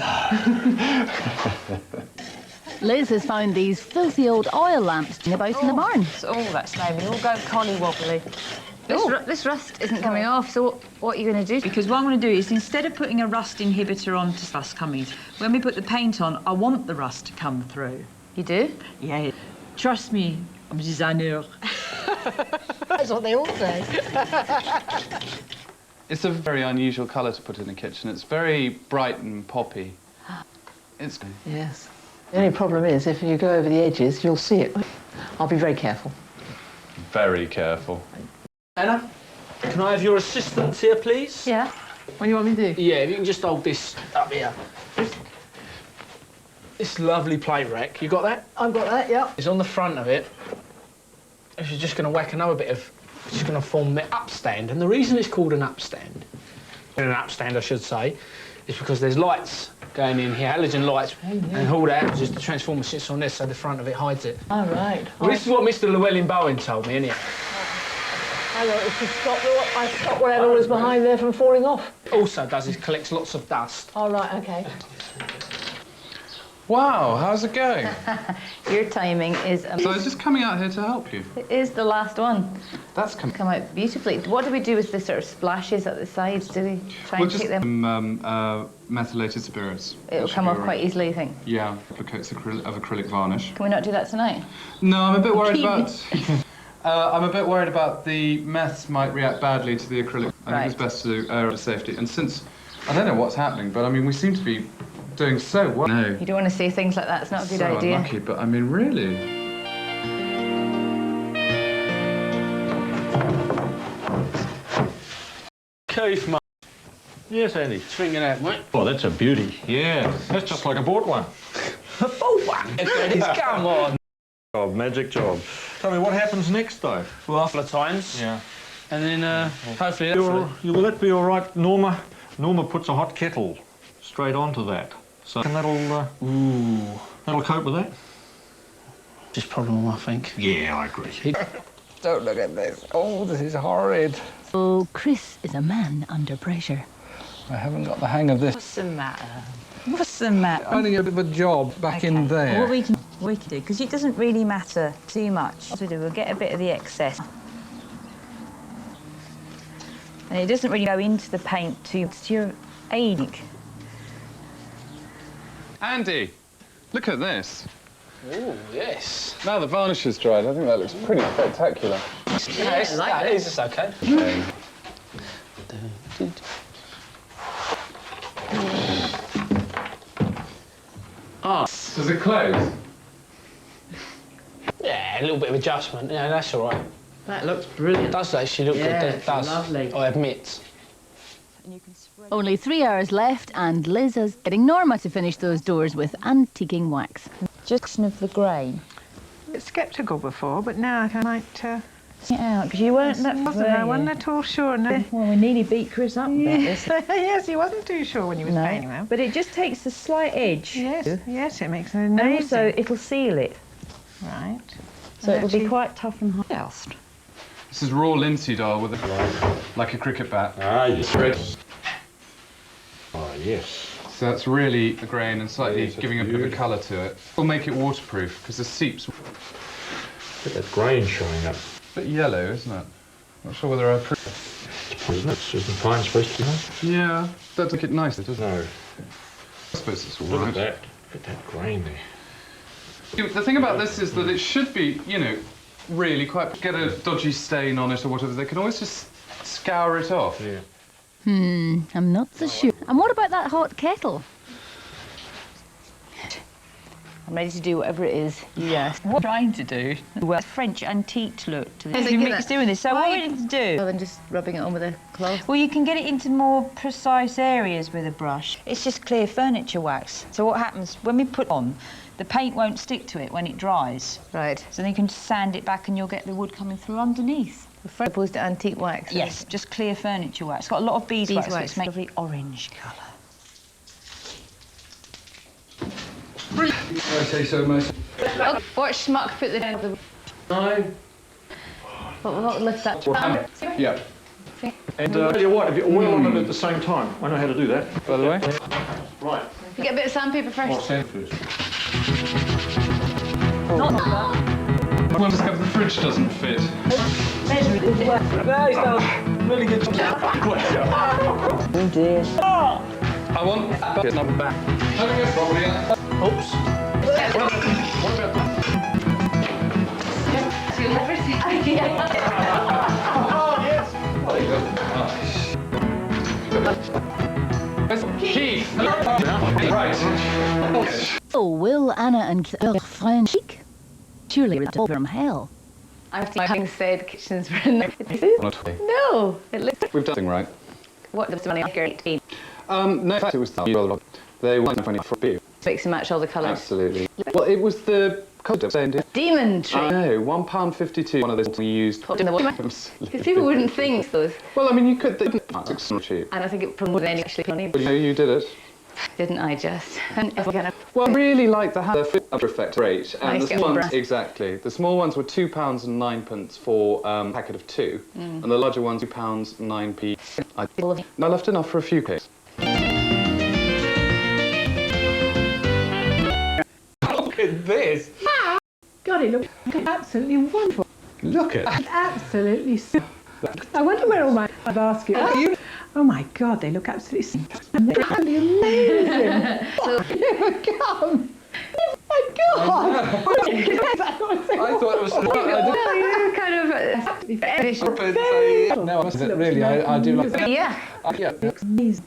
Liz has found these filthy old oil lamps about in the barn. Oh, that's now they all go colly-wobbly. This rust isn't coming off, so what are you going to do? Because what I'm going to do is, instead of putting a rust inhibitor on to rust coming, when we put the paint on, I want the rust to come through. You do? Yeah. Trust me, I'm a designer. That's what they all say. It's a very unusual colour to put in the kitchen. It's very bright and poppy. It's... Yes. The only problem is, if you go over the edges, you'll see it. I'll be very careful. Very careful. Anna, can I have your assistance here, please? Yeah. What do you want me to do? Yeah, if you can just hold this up here. This lovely plate rack, you got that? I've got that, yeah. It's on the front of it. If you're just going to whack another bit of... It's just going to form the upstand. And the reason it's called an upstand, I should say, is because there's lights going in here, halogen lights, and all that happens is the transformer sits on this, so the front of it hides it. All right. Well, this is what Mr. Llewellyn Bowen told me, innit? I know, it's to stop whatever was behind there from falling off. Also does is collects lots of dust. All right, OK. Wow, how's it going? Your timing is amazing. So I was just coming out here to help you. It is the last one. That's come out beautifully. What do we do with the sort of splashes at the sides? Do we try and take them? Methylated spirits. It'll come off quite easily, you think? Yeah, a couple of coats of acrylic varnish. Can we not do that tonight? No, I'm a bit worried about... I'm a bit worried about the meths might react badly to the acrylic. I think it's best to err on safety. And since, I don't know what's happening, but I mean, we seem to be doing so well. No. You don't want to say things like that. It's not a good idea. So unlucky, but I mean, really. Keith, mate. Yes, Andy. Swing it out, mate. Oh, that's a beauty. Yeah, that's just like I bought one. A bought one? Come on. Job, magic job. Tell me, what happens next, though? Well, a couple of times. Yeah. And then, hopefully... Will that be all right, Norma? Norma puts a hot kettle straight onto that. So that'll cope with that? Just problem, I think. Yeah, I agree. Don't look at this. Oh, this is horrid. Oh, Chris is a man under pressure. I haven't got the hang of this. What's the matter? What's the matter? Finding a bit of a job back in there. What we can do, because it doesn't really matter too much. What we do, we'll get a bit of the excess. And it doesn't really go into the paint too much to your age. Andy, look at this. Oh, yes. Now the varnish is dried, I think that looks pretty spectacular. Yeah, that is just okay. Does it close? Yeah, a little bit of adjustment. Yeah, that's all right. That looks brilliant. It does actually look Yeah, good. It does. lovely. I admit. Only 3 hours left, and Liz is getting Norma to finish those doors with antiquing wax. Just of the grain. I was sceptical before, but now I might... Get out, because you weren't that... I wasn't at all sure. No. Well, we nearly beat Chris up about this. Yes, he wasn't too sure when he was painting them. But it just takes a slight edge. Yes, yes, it makes an And amazing... also, it'll seal it. Right. So it'll be quite tough and hard. This is raw linseed oil with like a cricket bat. Ah, yes. Ah, yes. So that's really the grain and slightly giving a bit of a colour to it. We'll make it waterproof because the seeps. Look at that grain showing up. A bit yellow, isn't it? Not sure whether I approve. It's poisonous. Isn't pine supposed to be nice? Yeah, that make it nicer, doesn't it? No. I suppose it's all Look right. at that. Look at that grain there. The thing about this is that it should be, you know, really quite... Get a dodgy stain on it or whatever, they can always just scour it off. Yeah. I'm not so sure. And what about that hot kettle? I'm ready to do whatever it is you ask. What I'm trying to do? Well, French antique look to this. You mix doing this. So what we need to do? Rather than just rubbing it on with a cloth. Well, you can get it into more precise areas with a brush. It's just clear furniture wax. So what happens when we put on, the paint won't stick to it when it dries. Right. So then you can sand it back and you'll get the wood coming through underneath. Opposed to antique wax. Yes, just clear furniture wax. It's got a lot of beeswax, so Beeswax. it's made lovely orange colour. I say so, mate. Oh, watch Schmuck put the down the... No. What lift that? Yeah. And tell you what, if you oil on it at the same time, I know how to do that. By the way? Right. You get a bit of sandpaper first. I'll sand first. I want to discover the fridge doesn't fit. Really good job. Oh dear. I want a number back. Oops. What about that? Oh, yes. Keith. Right. Oh, will Anna and French chic? Surely it's over from hell. After having said kitchens were in No, it looks... We've done something right. What, the money after 18? No, in fact, it was the They were 20 for beer. Mix and match all the colours. Absolutely. Well, it was the colour saying Demon tree. No, £1.52. One of those we used. Because people wouldn't think those. Well, I mean, you could. They didn't. It's not cheap. And I think it more than any actually funny. But you know, you did it. Didn't I just? Well, I really like the effect rate. And Nice, the get small more ones, exactly. The small ones were £2.09 for a packet of 2, and the larger ones £2.09p. I left enough for a few cakes. Look at this. God, it looks absolutely wonderful. Look at it. Absolutely. I wonder where all my baskets are. Oh my God, they look absolutely amazing. So, come. Oh my God. I thought it was... No, really, I do like it. Yeah. Yeah. Looks amazing.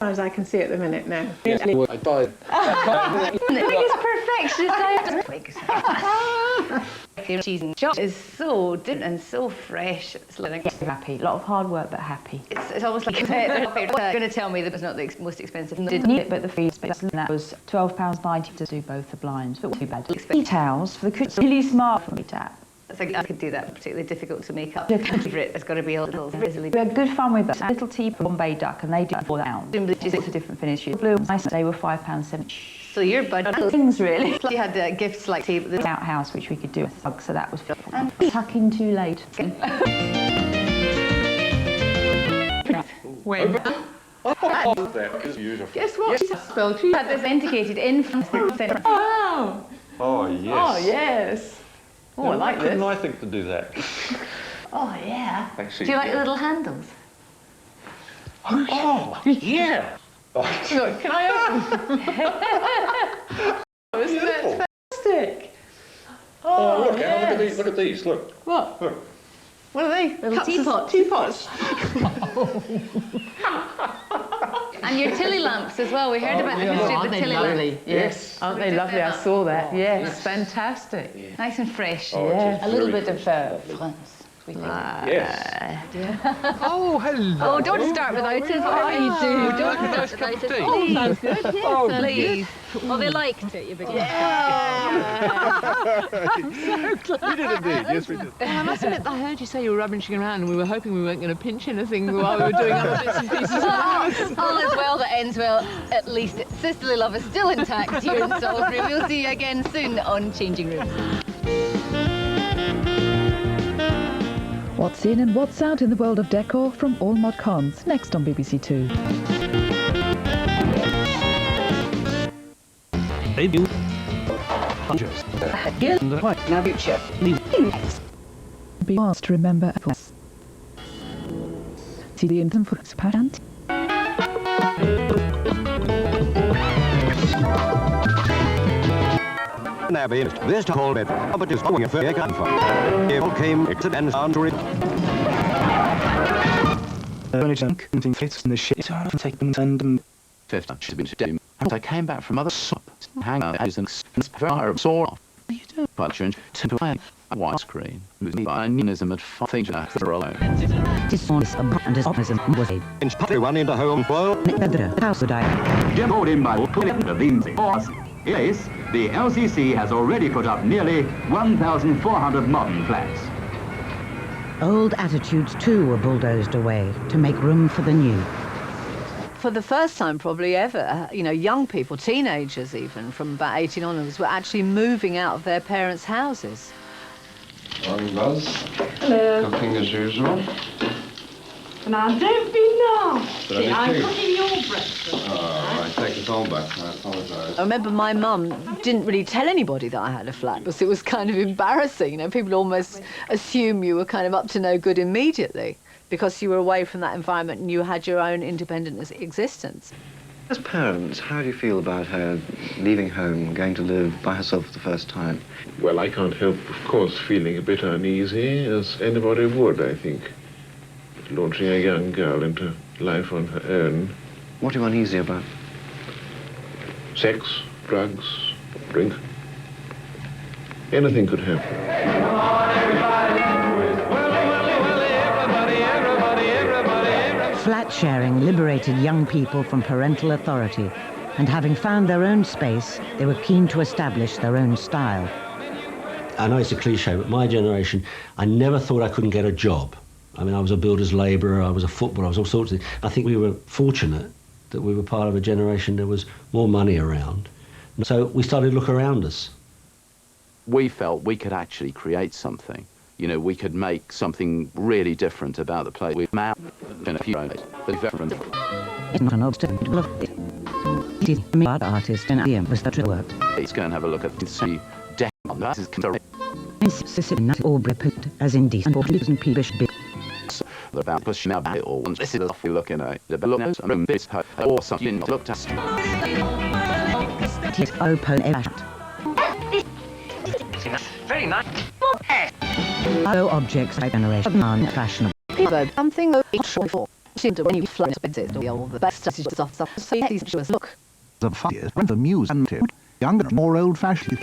As I can see at the minute now. I died. The biggest perfectionist. Cheese and shop is so different and so fresh. It's like Happy. A lot of hard work, but happy. it's almost like they're going to tell me that it's not the most expensive. Didn't it, but the fees, that was £12.90 to do both the blinds, but too bad. Details for the kitchen, really smart for me to have. I think I could do that, particularly difficult to make up. It's got to be a little fizzly. We had good fun with that. A little tea for Bombay Duck, and they did £4. It's a different finish. Blue, nice. They were £5.70. So you're budget Things really. You had gifts like tea, The outhouse, which we could do a thug, so that was fun. And tuck in too late. When? Oh, that is beautiful. Guess what? She spelled. She had this indicated in front of the Wow. Oh, yes. Oh, yes. Oh, I like Why couldn't this. I think to do that? Oh, yeah. Actually, Do you like yeah. the little handles? Oh, yeah. Look, can I open? Oh, isn't it fantastic? Oh, look, yes. Anna, look at these. Look at these. Look. What? Look. What are they? Little Cups of teapots. And your tilly lamps as well. We heard about the history of the tilly lamps. Yes. Aren't they lovely? I saw that. Yes, fantastic. Nice and fresh. Oh, Yeah. it is A little very bit of France. Yes. Oh, hello. Oh, don't start without it. I do. Don't start without it. Oh, sounds good. Yes, please. Well, they liked it, you big I'm so glad. We did indeed. Yes, we did. Well, I must admit, I heard you say you were rummaging around and we were hoping we weren't going to pinch anything while we were doing other bits and pieces of the house. All is well that ends well. At least sisterly love is still intact here in Salisbury. We'll see you again soon on Changing Rooms. What's in and what's out in the world of decor from all mod cons, next on BBC Two. Be asked to remember apples. See the infant for parent. This whole bit, but it's going for a comfort. It all came and on to it. Counting fates in the shit are taken and fifth should be dead. I came back from other shop, hang out as an fire saw off. You do punch to a widescreen. By neonism at 5 things that are alone. This is a and his opposite was a Everyone in the home world. house would die. Jim in by Yes, the LCC has already put up nearly 1,400 modern flats. Old attitudes too were bulldozed away to make room for the new. For the first time probably ever, you know, young people, teenagers even, from about 18 onwards, were actually moving out of their parents' houses. Morning, Buzz. Hello. Cooking as usual. Now, don't be nasty. But I'm anything? cooking your breakfast. Oh, I take it all back. I apologise. I remember my mum didn't really tell anybody that I had a flat because it was kind of embarrassing. You know, people almost assume you were kind of up to no good immediately because you were away from that environment and you had your own independent existence. As parents, how do you feel about her leaving home, going to live by herself for the first time? Well, I can't help, of course, feeling a bit uneasy, as anybody would, I think. Launching a young girl into life on her own. What are you uneasy about? Sex, drugs, drink. Anything could happen. Flat sharing liberated young people from parental authority, and having found their own space, they were keen to establish their own style. I know it's a cliche, but my generation, I never thought I couldn't get a job. I mean, I was a builder's labourer, I was a footballer, I was all sorts of things. I think we were fortunate that we were part of a generation there was more money around. So we started to look around us. We felt we could actually create something. You know, we could make something really different about the place. We've mapped in a few ways, but different. It's not an obstacle of it. It is me, art artist, and I am the structure work. Let's go and have a look at the see. That is Aubrey put as indecent or and peevish big. About pushing out it all. This is what we're looking at. The balloons and this or something looked at. It is open air. Very nice. No objects by generation unfashionable. Something for seemed to when you fly expenses to all the best stuff so these just look. The funniest and the muse and younger, more old-fashioned.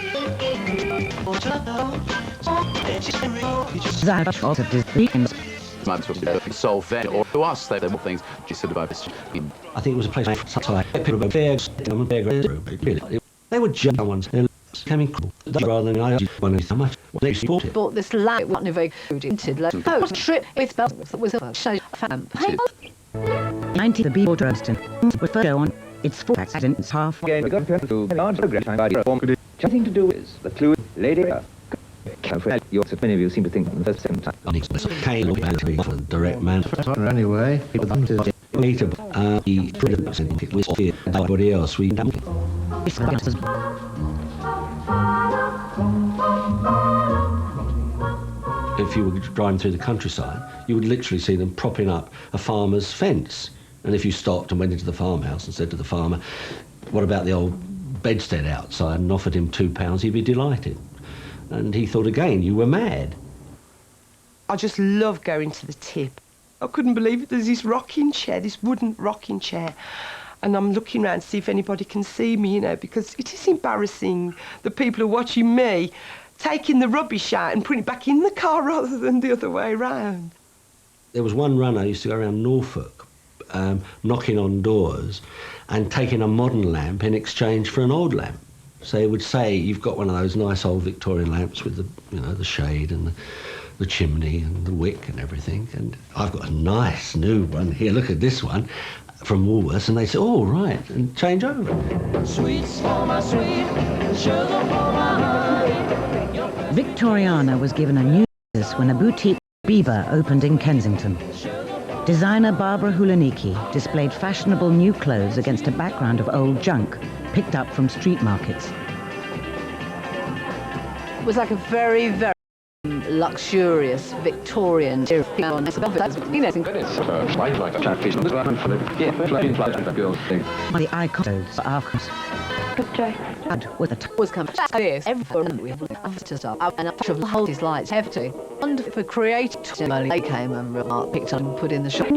That also is solve that or to us they were things just sort of over. I think it was a place such like people were fair, really. They were young ones. They came in cool. Rather than I wanted so much. They bought it. Bought this lamp, what very tinted post trip with bells that was a show fan. 90 the B-Water Austin was first on its 4 accidents half. Again, we got to large program by the form. Nothing to do with the clue, lady. Many of you seem to think the first second time. Came for direct man. Anyway, Everybody else, we if you were driving through the countryside, you would literally see them propping up a farmer's fence. And if you stopped and went into the farmhouse and said to the farmer, what about the old bedstead outside, and offered him £2, he'd be delighted. And he thought again, you were mad. I just love going to the tip. I couldn't believe it. There's this rocking chair, this wooden rocking chair. And I'm looking around to see if anybody can see me, you know, because it is embarrassing that people are watching me taking the rubbish out and putting it back in the car rather than the other way around. There was one runner who used to go around Norfolk, knocking on doors and taking a modern lamp in exchange for an old lamp. So he would say, you've got one of those nice old Victorian lamps with the, you know, the shade and the chimney and the wick and everything, and I've got a nice new one here, look at this one, from Woolworths, and they say, oh, right, and change over. Sweets for my sweet, sugar for my honey. Victoriana was given a new business when a boutique Biba opened in Kensington. Designer Barbara Hulaniki displayed fashionable new clothes against a background of old junk picked up from street markets. It was like a very, very luxurious Victorian. The icons for our with the was coming. And a bunch of whole his lights hefty. Wonderful for creative. They came and picked up and put in the shop.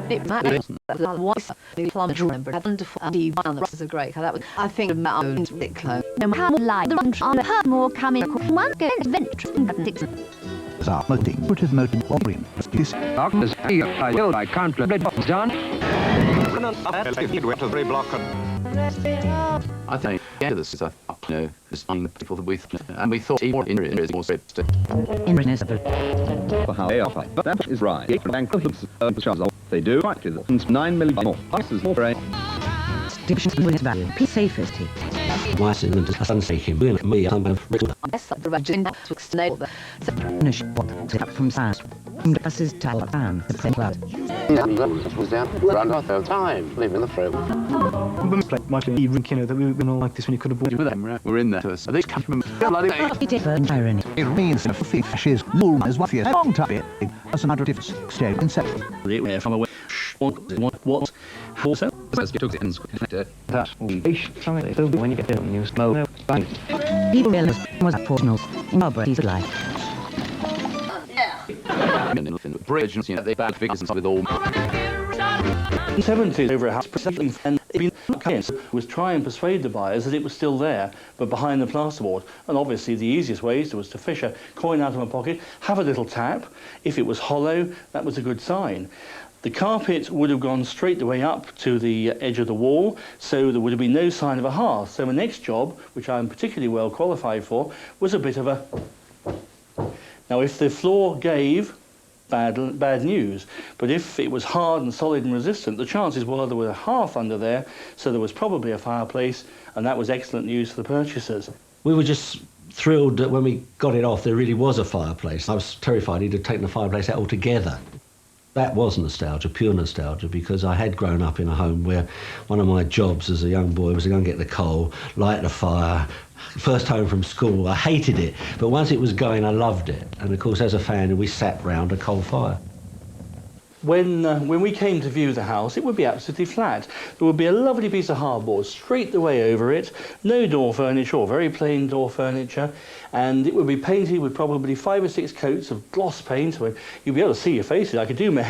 It mattered. The plumage remembered. Wonderful. And he won the rest of great. That was, I think, of my own Wicklow. No matter like the run on her more coming. One get adventure. Motive Orion. This darkness I can't let John. I think this is this people that we and we thought even in is more script. For how they offer, but that is right. They do right to the 9 million more. Prices more for a value. Safety. My son just unsaking me. I'm a from science. Buses tower down the club. Was down run out of time, leaving the frame. Might be that we were all like this when you could have bought you with them. We're in there to us. Are they coming from bloody irony? It means in a fish is wool as what a long time. As a matter of difference, stay in section. From away. What? Also, let's get to the ends. That when you get down, you smell. People was personal in Barbara's life. Bridge, you know, they bad figures and stuff with all. In the 70s, over a house, and was try and persuade the buyers that it was still there, but behind the plasterboard. And obviously, the easiest way was to fish a coin out of my pocket, have a little tap. If it was hollow, that was a good sign. The carpet would have gone straight the way up to the edge of the wall, so there would have been no sign of a hearth. So my next job, which I'm particularly well qualified for, was a bit of a... Now, if the floor gave, bad news, but if it was hard and solid and resistant, the chances were there was a hearth under there, so there was probably a fireplace, and that was excellent news for the purchasers. We were just thrilled that when we got it off, there really was a fireplace. I was terrified he'd have taken the fireplace out altogether. That was nostalgia, pure nostalgia, because I had grown up in a home where one of my jobs as a young boy was to go and get the coal, light the fire. First home from school, I hated it, but once it was going, I loved it. And of course, as a family, we sat round a coal fire. When we came to view the house, it would be absolutely flat. There would be a lovely piece of hardboard straight the way over it, no door furniture or very plain door furniture, and it would be painted with probably 5 or 6 coats of gloss paint. Where you'd be able to see your faces. I could do my